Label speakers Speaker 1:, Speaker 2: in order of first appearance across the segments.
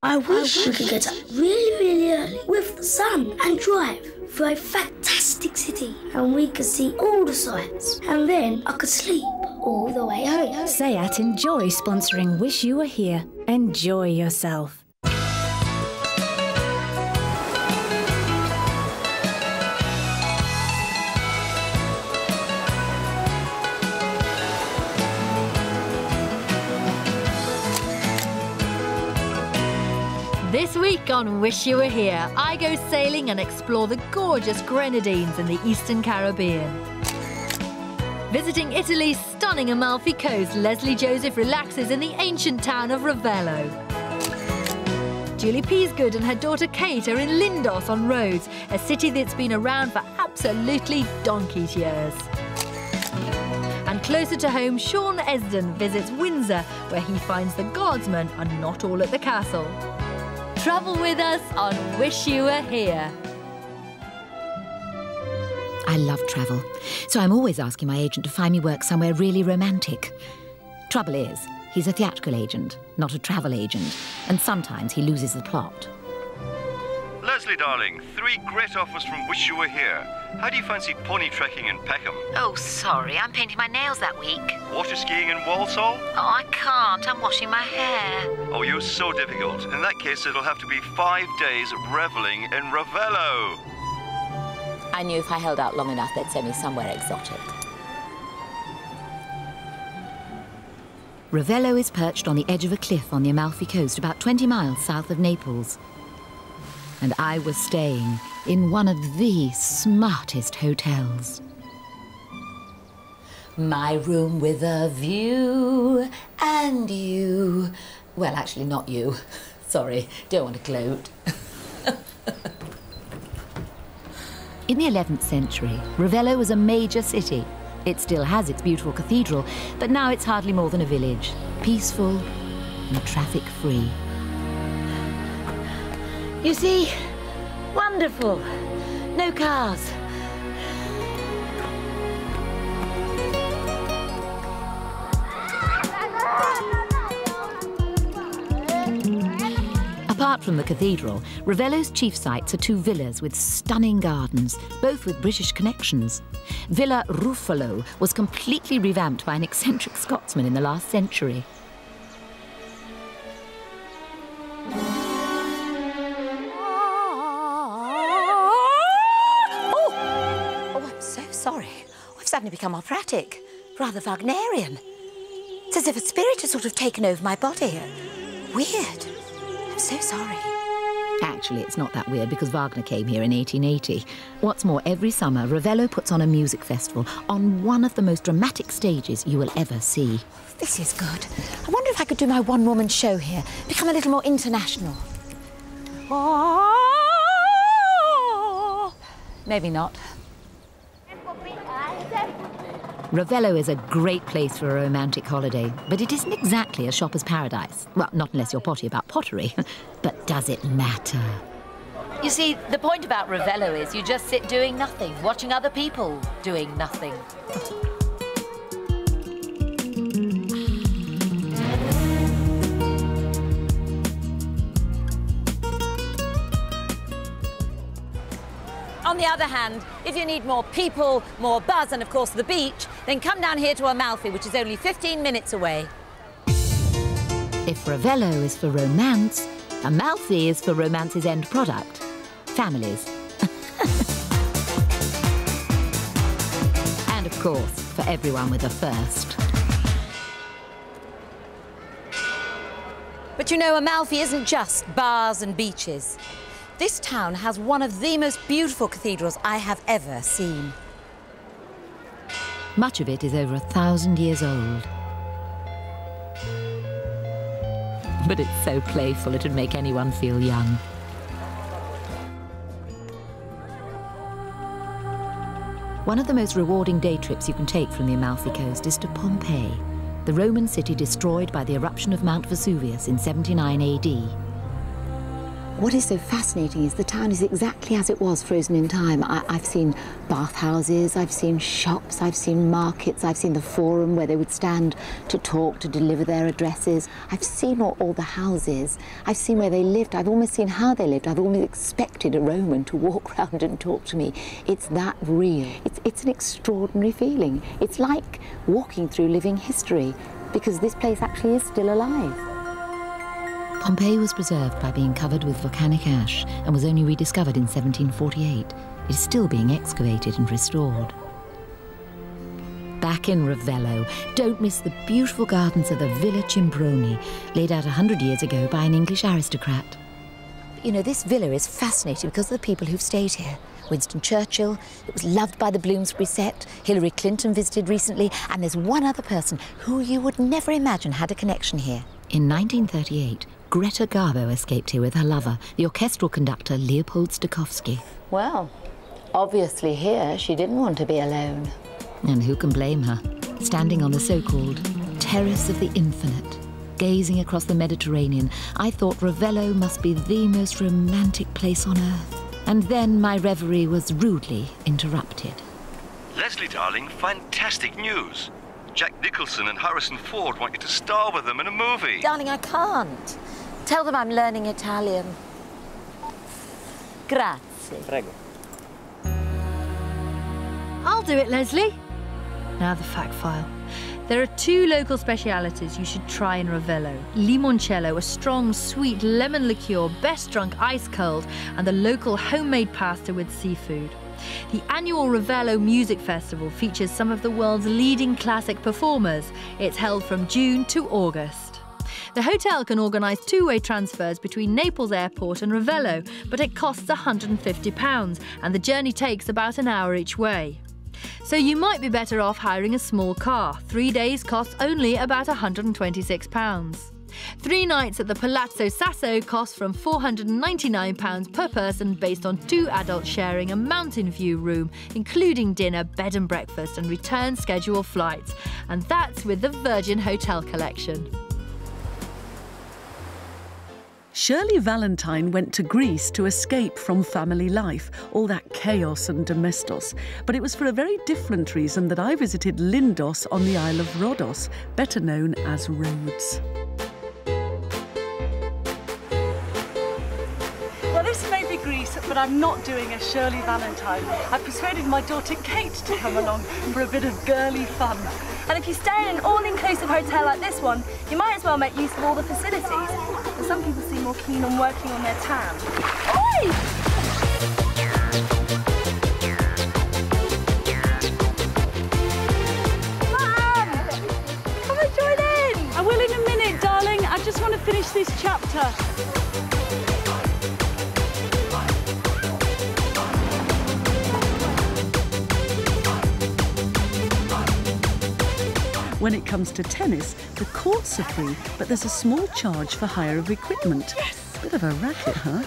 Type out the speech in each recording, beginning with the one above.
Speaker 1: I wish we could get up really, really early with the sun and drive through a fantastic city, and we could see all the sights, and then I could sleep all the way home.
Speaker 2: SEAT Enjoy sponsoring Wish You Were Here. Enjoy yourself.
Speaker 3: This week on Wish You Were Here, I go sailing and explore the gorgeous Grenadines in the Eastern Caribbean. Visiting Italy's stunning Amalfi Coast, Leslie Joseph relaxes in the ancient town of Ravello. Julie Peasgood and her daughter Kate are in Lindos on Rhodes, a city that's been around for absolutely donkey's years. And closer to home, Sean Esden visits Windsor, where he finds the guardsmen are not all at the castle. Travel with us on Wish You Were Here.
Speaker 4: I love travel, so I'm always asking my agent to find me work somewhere really romantic. Trouble is, he's a theatrical agent, not a travel agent, and sometimes he loses the plot.
Speaker 5: Leslie, darling, 3 great offers from Wish You Were Here. How do you fancy pony trekking in Peckham?
Speaker 6: Oh, sorry, I'm painting my nails that week.
Speaker 5: Water skiing in Walsall?
Speaker 6: Oh, I can't. I'm washing my hair.
Speaker 5: Oh, you're so difficult. In that case, it'll have to be 5 days revelling in Ravello.
Speaker 4: I knew if I held out long enough, they'd send me somewhere exotic. Ravello is perched on the edge of a cliff on the Amalfi Coast, about 20 miles south of Naples. And I was staying in one of the smartest hotels. My room with a view, and you. Well, actually, not you. Sorry, don't want to gloat. In the 11th century, Ravello was a major city. It still has its beautiful cathedral, but now it's hardly more than a village, peaceful and traffic-free. You see, wonderful. No cars. Apart from the cathedral, Ravello's chief sights are 2 villas with stunning gardens, both with British connections. Villa Ruffalo was completely revamped by an eccentric Scotsman in the last century. Sorry, I've suddenly become operatic, rather Wagnerian. It's as if a spirit has sort of taken over my body. Weird. I'm so sorry. Actually, it's not that weird because Wagner came here in 1880. What's more, every summer, Ravello puts on a music festival on one of the most dramatic stages you will ever see. This is good. I wonder if I could do my one-woman show here, become a little more international. Maybe not. Ravello is a great place for a romantic holiday, but it isn't exactly a shopper's paradise. Well, not unless you're potty about pottery. But does it matter? You see, the point about Ravello is you just sit doing nothing, watching other people doing nothing. On the other hand, if you need more people, more buzz, and of course the beach, then come down here to Amalfi, which is only 15 minutes away. If Ravello is for romance, Amalfi is for romance's end product, families. And of course, for everyone with a first. But you know, Amalfi isn't just bars and beaches. This town has one of the most beautiful cathedrals I have ever seen. Much of it is over 1,000 years old. But it's so playful it would make anyone feel young. One of the most rewarding day trips you can take from the Amalfi Coast is to Pompeii, the Roman city destroyed by the eruption of Mount Vesuvius in 79 AD. What is so fascinating is the town is exactly as it was, frozen in time. I've seen bathhouses, I've seen shops, I've seen markets, I've seen the forum where they would stand to talk, to deliver their addresses. I've seen all the houses. I've seen where they lived. I've almost seen how they lived. I've almost expected a Roman to walk round and talk to me. It's that real. It's an extraordinary feeling. It's like walking through living history, because this place actually is still alive.
Speaker 7: Pompeii was preserved by being covered with volcanic ash and was only rediscovered in 1748. It is still being excavated and restored. Back in Ravello, don't miss the beautiful gardens of the Villa Cimbroni, laid out 100 years ago by an English aristocrat.
Speaker 4: You know, this villa is fascinating because of the people who've stayed here. Winston Churchill, it was loved by the Bloomsbury set. Hillary Clinton visited recently, and there's one other person who you would never imagine had a connection here.
Speaker 7: In 1938, Greta Garbo escaped here with her lover, the orchestral conductor Leopold Stokowski.
Speaker 4: Well, obviously here she didn't want to be alone.
Speaker 7: And who can blame her? Standing on the so-called Terrace of the Infinite, gazing across the Mediterranean, I thought Ravello must be the most romantic place on earth. And then my reverie was rudely interrupted.
Speaker 5: Leslie, darling, fantastic news. Jack Nicholson and Harrison Ford want you to star with them in a movie.
Speaker 4: Darling, I can't. Tell them I'm learning Italian. Grazie.
Speaker 8: Prego.
Speaker 3: I'll do it, Leslie. Now the fact file. There are 2 local specialities you should try in Ravello. Limoncello, a strong, sweet lemon liqueur, best drunk ice cold, and the local homemade pasta with seafood. The annual Ravello Music Festival features some of the world's leading classic performers. It's held from June to August. The hotel can organise 2-way transfers between Naples Airport and Ravello, but it costs £150 and the journey takes about an hour each way. So you might be better off hiring a small car. 3 days costs only about £126. 3 nights at the Palazzo Sasso cost from £499 per person, based on 2 adults sharing a mountain view room, including dinner, bed and breakfast and return schedule flights. And that's with the Virgin Hotel Collection.
Speaker 9: Shirley Valentine went to Greece to escape from family life, all that chaos and domestos. But it was for a very different reason that I visited Lindos on the Isle of Rhodos, better known as Rhodes.
Speaker 10: Well, this may be Greece, but I'm not doing a Shirley Valentine. I've persuaded my daughter Kate to come along for a bit of girly fun.
Speaker 11: And if you stay in an all-inclusive hotel like this one, you might as well make use of all the facilities. But some people seem more keen on working on their tan. Oi! Mum! Come and join in!
Speaker 10: I will in a minute, darling. I just want to finish this chapter. When it comes to tennis, the courts are free, but there's a small charge for hire of equipment. Yes! Bit of a racket, huh?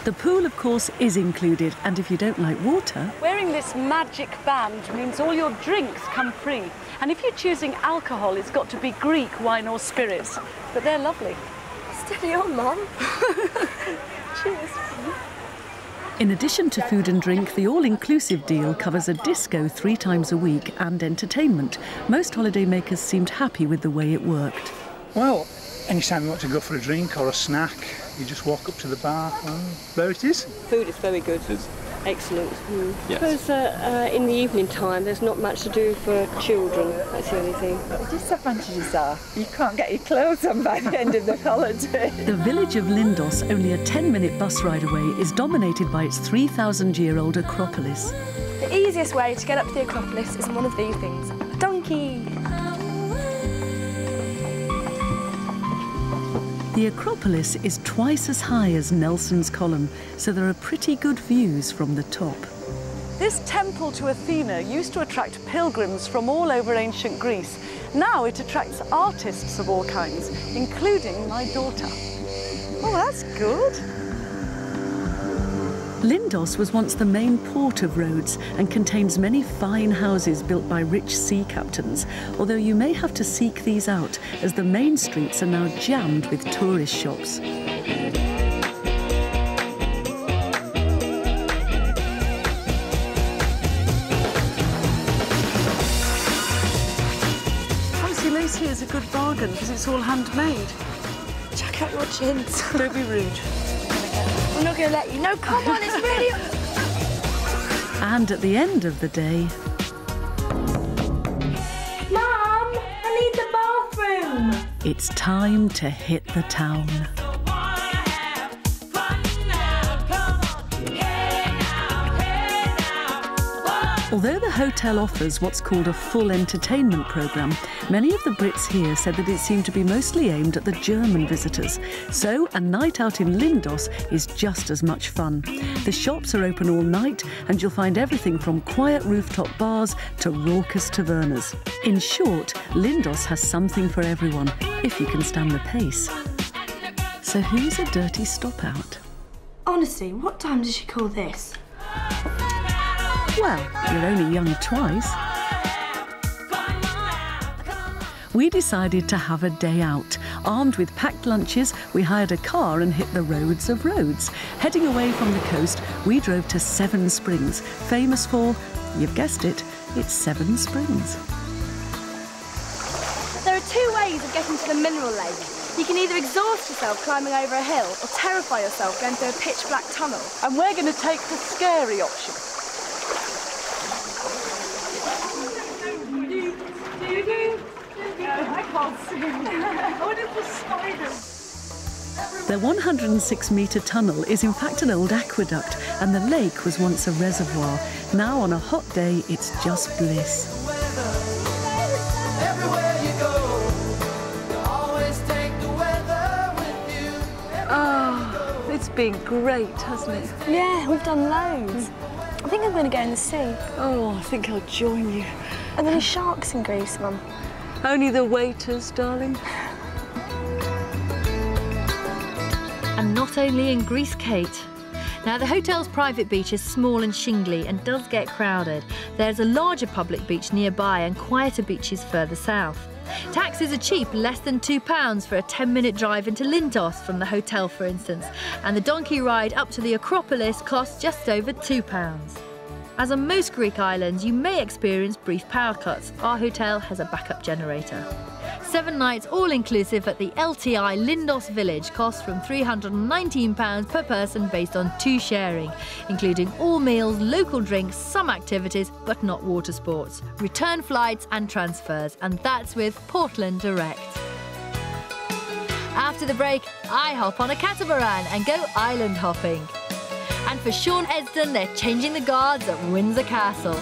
Speaker 10: The pool, of course, is included, and if you don't like water... Wearing this magic band means all your drinks come free. And if you're choosing alcohol, it's got to be Greek wine or spirits. But they're lovely.
Speaker 11: Steady on, Mum. Cheers.
Speaker 9: In addition to food and drink, the all-inclusive deal covers a disco 3 times a week and entertainment. Most holidaymakers seemed happy with the way it worked.
Speaker 12: Well, anytime you want to go for a drink or a snack, you just walk up to the bar and there it is.
Speaker 13: Food is very good. Excellent.
Speaker 12: Yes.
Speaker 13: I suppose in the evening time there's not much to do for children. That's the only thing.
Speaker 14: The disadvantages are you can't get your clothes on by the end of the holiday.
Speaker 9: The village of Lindos, only a 10-minute bus ride away, is dominated by its 3,000-year-old Acropolis.
Speaker 11: The easiest way to get up to the Acropolis is on one of these things. A donkey!
Speaker 9: The Acropolis is twice as high as Nelson's Column, so there are pretty good views from the top.
Speaker 10: This temple to Athena used to attract pilgrims from all over ancient Greece. Now it attracts artists of all kinds, including my daughter. Oh, that's good.
Speaker 9: Lindos was once the main port of Rhodes and contains many fine houses built by rich sea captains, although you may have to seek these out as the main streets are now jammed with tourist shops.
Speaker 10: here's a good bargain because it's all handmade.
Speaker 11: Chuck out your chins.
Speaker 10: Don't be rude.
Speaker 11: I'm not going to let you. No, come on, it's really...
Speaker 9: And at the end of the day...
Speaker 11: Mum, I need the bathroom.
Speaker 9: It's time to hit the town. Although the hotel offers what's called a full entertainment programme, many of the Brits here said that it seemed to be mostly aimed at the German visitors. So a night out in Lindos is just as much fun. The shops are open all night and you'll find everything from quiet rooftop bars to raucous tavernas. In short, Lindos has something for everyone, if you can stand the pace. So who's a dirty stop-out?
Speaker 11: Honestly, what time does she call this?
Speaker 9: Well, you're only young twice. We decided to have a day out. Armed with packed lunches, we hired a car and hit the roads of Rhodes. Heading away from the coast, we drove to Seven Springs, famous for, you've guessed it, it's Seven Springs.
Speaker 11: There are two ways of getting to the mineral lake. You can either exhaust yourself climbing over a hill or terrify yourself going through a pitch-black tunnel.
Speaker 10: And we're going to take the scary option. I can't sing. What is the spiders?
Speaker 9: The 106-metre tunnel is in fact an old aqueduct, and the lake was once a reservoir. Now on a hot day, it's just bliss.
Speaker 10: Oh, it's been great, hasn't it?
Speaker 11: Yeah, we've done loads. I think I'm going to go in the sea.
Speaker 10: Oh, I think I'll join you.
Speaker 11: Are there any sharks in Greece, Mum?
Speaker 10: Only the waiters, darling.
Speaker 3: And not only in Greece, Kate. Now, the hotel's private beach is small and shingly and does get crowded. There's a larger public beach nearby and quieter beaches further south. Taxis are cheap, less than £2 for a 10-minute drive into Lindos from the hotel, for instance, and the donkey ride up to the Acropolis costs just over £2. As on most Greek islands, you may experience brief power cuts. Our hotel has a backup generator. 7 nights all-inclusive at the LTI Lindos Village cost from £319 per person based on 2 sharing, including all meals, local drinks, some activities, but not water sports, return flights and transfers, and that's with Portland Direct. After the break, I hop on a catamaran and go island hopping. And for Sean Esden, they're changing the guards at Windsor Castle.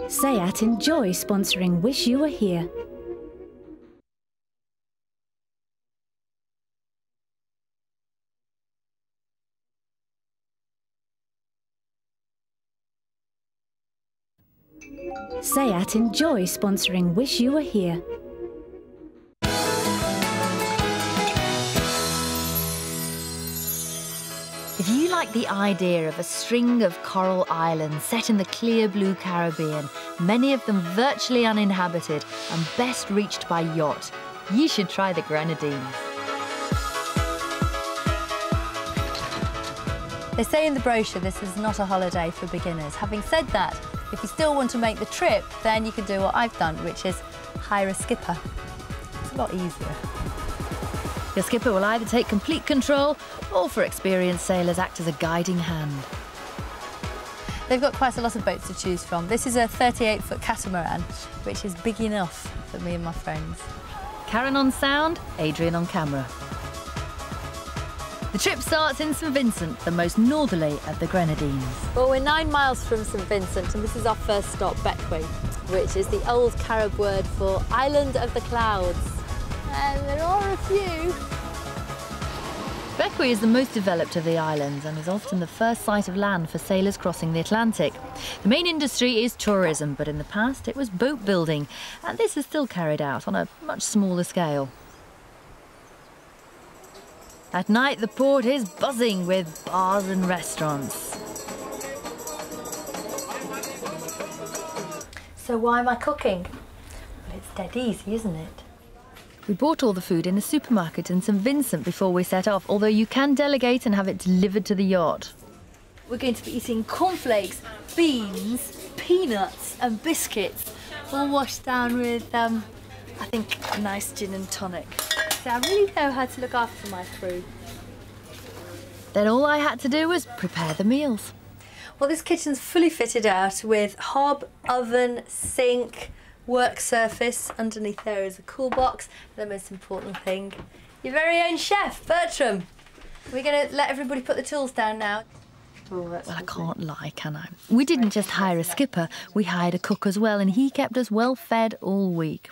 Speaker 2: SEAT enjoy sponsoring Wish You Were Here. SEAT enjoy sponsoring Wish You Were Here.
Speaker 3: If you like the idea of a string of coral islands set in the clear blue Caribbean, many of them virtually uninhabited and best reached by yacht, you should try the Grenadines. They say in the brochure this is not a holiday for beginners. Having said that, if you still want to make the trip, then you can do what I've done, which is hire a skipper. It's a lot easier. Your skipper will either take complete control or, for experienced sailors, act as a guiding hand. They've got quite a lot of boats to choose from. This is a 38-foot catamaran, which is big enough for me and my friends. Karen on sound, Adrian on camera. The trip starts in St Vincent, the most northerly of the Grenadines.
Speaker 8: Well, we're 9 miles from St Vincent, and this is our first stop, Bequia, which is the old Carib word for Island of the Clouds. And there are a few.
Speaker 3: Bequia is the most developed of the islands and is often the first sight of land for sailors crossing the Atlantic. The main industry is tourism, but in the past it was boat building, and this is still carried out on a much smaller scale. At night, the port is buzzing with bars and restaurants.
Speaker 8: So why am I cooking? Well, it's dead easy, isn't it?
Speaker 3: We bought all the food in a supermarket in St Vincent before we set off, although you can delegate and have it delivered to the yacht. we're going to be eating cornflakes, beans, peanuts and biscuits, all washed down with, I think, a nice gin and tonic. So I really know how to look after my crew. Then all I had to do was prepare the meals. Well, this kitchen's fully fitted out with hob, oven, sink, work surface. Underneath there is a cool box. The most important thing, your very own chef, Bertram. We're going to let everybody put the tools down now. Oh, well, I can't lie, can I? We didn't just hire a skipper, we hired a cook as well, and he kept us well fed all week.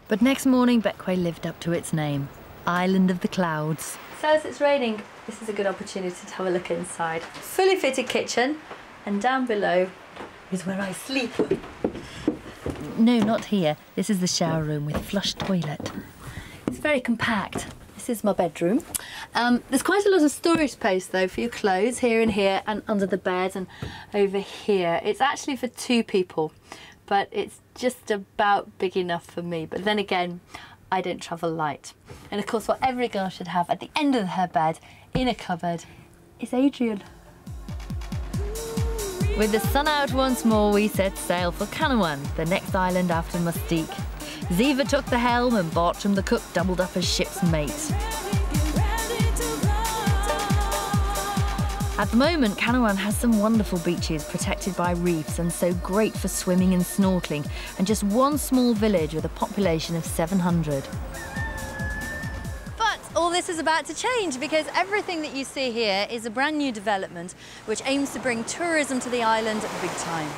Speaker 3: But next morning, Bequia lived up to its name, Island of the Clouds. So as it's raining, this is a good opportunity to have a look inside. Fully fitted kitchen, and down below is where I sleep. No, not here. This is the shower room with flush toilet. It's very compact. This is my bedroom. There's quite a lot of storage space though for your clothes here and here and under the bed and over here. It's actually for 2 people, but it's just about big enough for me. But then again, I don't travel light. And of course, what every girl should have at the end of her bed in a cupboard is Adrian. With the sun out once more, we set sail for Canouan, the next island after Mustique. Ziva took the helm and Bartram the cook doubled up as ship's mate. At the moment, Canouan has some wonderful beaches protected by reefs and so great for swimming and snorkeling, and just one small village with a population of 700. But all this is about to change because everything that you see here is a brand new development which aims to bring tourism to the island big time.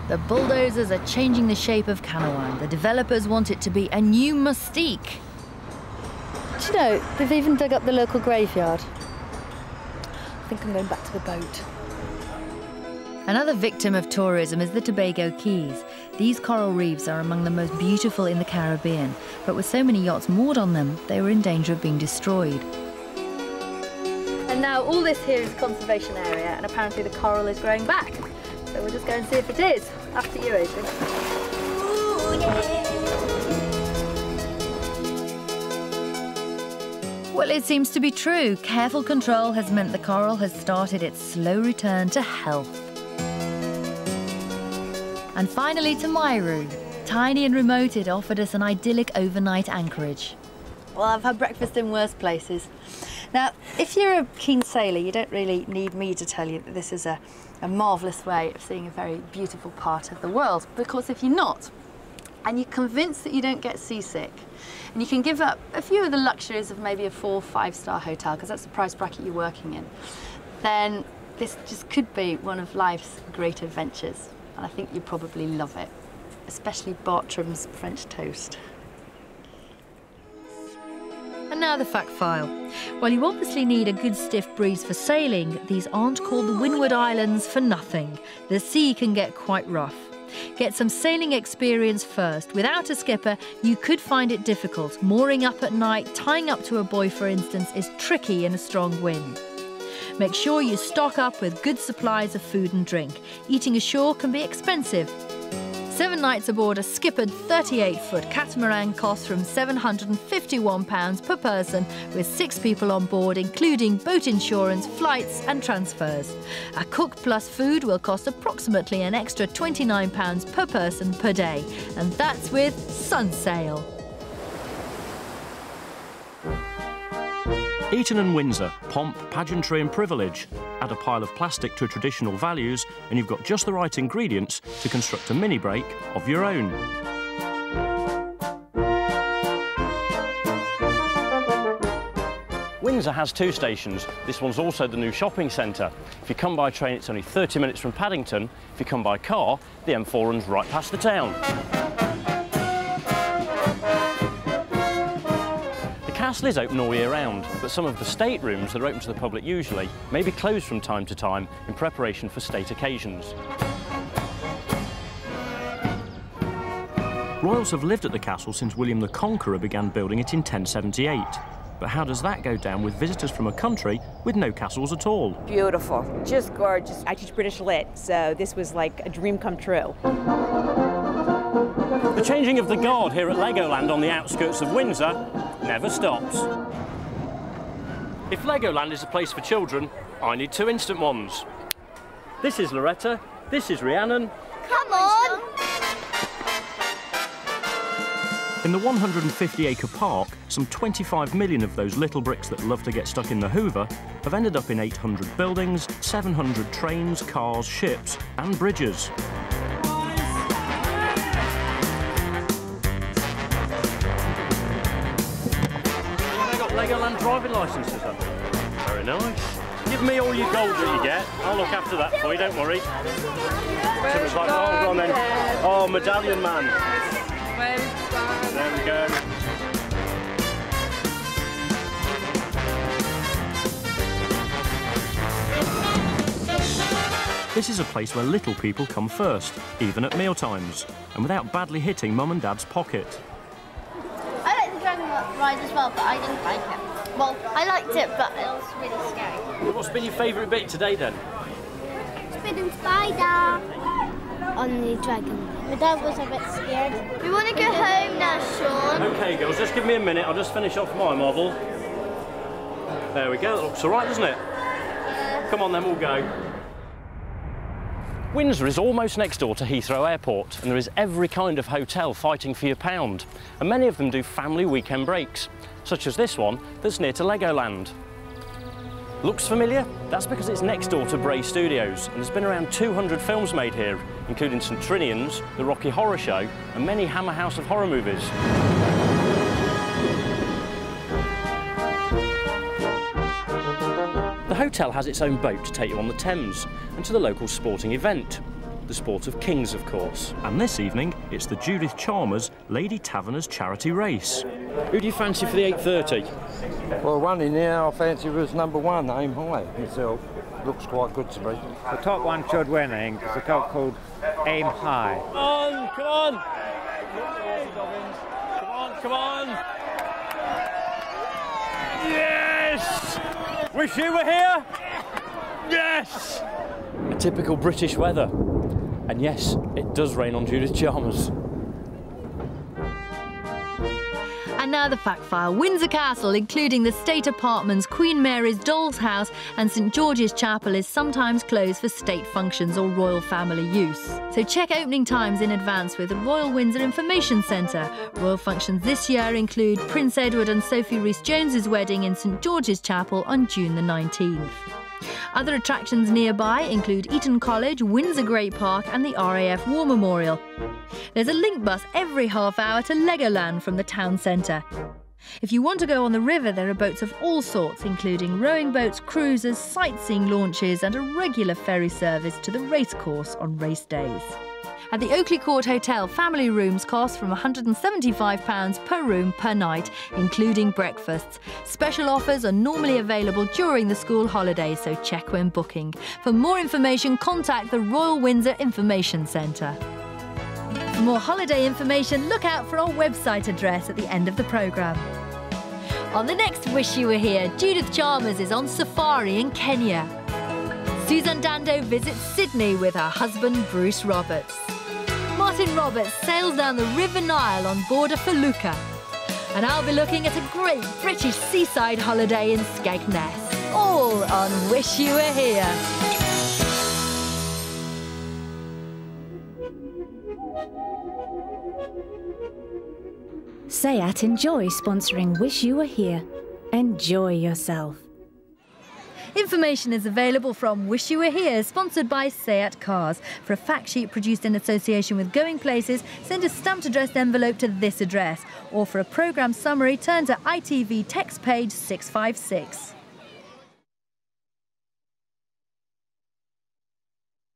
Speaker 3: The bulldozers are changing the shape of Canouan. The developers want it to be a new Mustique. Do you know, they've even dug up the local graveyard. I think I'm going back to the boat. Another victim of tourism is the Tobago Keys. These coral reefs are among the most beautiful in the Caribbean, but with so many yachts moored on them, they were in danger of being destroyed. And now all this here is a conservation area, and apparently the coral is growing back. So we'll just go and see if it is. After you, Adrian. Ooh, yeah. Well, it seems to be true. Careful control has meant the coral has started its slow return to health. And finally to my room. Tiny and remote, it offered us an idyllic overnight anchorage. Well, I've had breakfast in worse places. Now, if you're a keen sailor, you don't really need me to tell you that this is a marvellous way of seeing a very beautiful part of the world. Because if you're not, and you're convinced that you don't get seasick, and you can give up a few of the luxuries of maybe a 4- or 5-star hotel, because that's the price bracket you're working in, then this just could be one of life's great adventures. And I think you'd probably love it, especially Bartram's French toast. And now the fact file. While you obviously need a good stiff breeze for sailing, these aren't called the Windward Islands for nothing. The sea can get quite rough. Get some sailing experience first. Without a skipper, you could find it difficult. Mooring up at night, tying up to a buoy, for instance, is tricky in a strong wind. Make sure you stock up with good supplies of food and drink. Eating ashore can be expensive. 7 nights aboard a skippered 38-foot catamaran costs from £751 per person, with 6 people on board, including boat insurance, flights and transfers. A cook plus food will cost approximately an extra £29 per person per day, and that's with Sunsail.
Speaker 15: Eton and Windsor, pomp, pageantry and privilege. Add a pile of plastic to traditional values and you've got just the right ingredients to construct a mini break of your own. Windsor has 2 stations. This one's also the new shopping centre. If you come by train, it's only 30 minutes from Paddington. If you come by car, the M4 runs right past the town. The castle is open all year round, but some of the staterooms that are open to the public usually may be closed from time to time in preparation for state occasions. Royals have lived at the castle since William the Conqueror began building it in 1078. But how does that go down with visitors from a country with no castles at all?
Speaker 16: Beautiful, just gorgeous. I teach British Lit, so this was like a dream come true.
Speaker 15: The changing of the guard here at Legoland on the outskirts of Windsor never stops. If Legoland is a place for children, I need 2 instant ones. This is Loretta, this is Rhiannon.
Speaker 17: Come on!
Speaker 15: In the 150-acre park, some 25 million of those little bricks that love to get stuck in the Hoover have ended up in 800 buildings, 700 trains, cars, ships and bridges. They got Legoland driving licences up. Very nice. Give me all your gold that you get. I'll look after that for you, don't worry. Someone's like, oh, go on then. Oh, medallion man. There we go. This is a place where little people come first, even at mealtimes, and without badly hitting Mum and Dad's pocket.
Speaker 17: I like the dragon ride as well, but I didn't like it. Well, I liked it, but it was really scary.
Speaker 15: What's been your favourite bit today then?
Speaker 17: Spinning spider on the dragon. My dad was a bit scared. We want to go home now, Sean.
Speaker 15: OK, girls, just give me a minute. I'll just finish off my model. There we go. That looks all right, doesn't it?
Speaker 17: Yeah.
Speaker 15: Come on then, we'll go. Windsor is almost next door to Heathrow Airport, and there is every kind of hotel fighting for your pound. And many of them do family weekend breaks, such as this one that's near to Legoland. Looks familiar? That's because it's next door to Bray Studios, and there's been around 200 films made here, including St Trinian's, The Rocky Horror Show, and many Hammer House of Horror movies. The hotel has its own boat to take you on the Thames, and to the local sporting event. The Sport of Kings, of course. And this evening, it's the Judith Chalmers Lady Taverners Charity Race. Who do you fancy for the 8:30?
Speaker 18: Well, one in there I fancy was #1, Aim High, myself. Looks quite good to me.
Speaker 19: The top one should win, I think. It's a colt called Aim High.
Speaker 15: Come on, come on! Come on, come on! Yes! Wish you were here? Yes! A typical British weather. And yes, it does rain on Judith Chalmers.
Speaker 3: And now the fact file. Windsor Castle, including the state apartments, Queen Mary's Doll's House and St George's Chapel, is sometimes closed for state functions or royal family use. So check opening times in advance with the Royal Windsor Information Centre. Royal functions this year include Prince Edward and Sophie Rhys-Jones's wedding in St George's Chapel on June the 19th. Other attractions nearby include Eton College, Windsor Great Park and the RAF War Memorial. There's a link bus every half hour to Legoland from the town centre. If you want to go on the river, there are boats of all sorts, including rowing boats, cruisers, sightseeing launches and a regular ferry service to the racecourse on race days. At the Oakley Court Hotel, family rooms cost from £175 per room per night, including breakfasts. Special offers are normally available during the school holidays, so check when booking. For more information, contact the Royal Windsor Information Centre. For more holiday information, look out for our website address at the end of the programme. On the next Wish You Were Here, Judith Chalmers is on safari in Kenya. Susan Dando visits Sydney with her husband Bruce Roberts. Martin Roberts sails down the River Nile on board a felucca. And I'll be looking at a great British seaside holiday in Skegness. All on Wish You Were Here.
Speaker 2: SEAT enjoy sponsoring Wish You Were Here. Enjoy yourself.
Speaker 3: Information is available from Wish You Were Here, sponsored by SEAT Cars. For a fact sheet produced in association with Going Places, send a stamped addressed envelope to this address. Or for a programme summary, turn to ITV text page 656.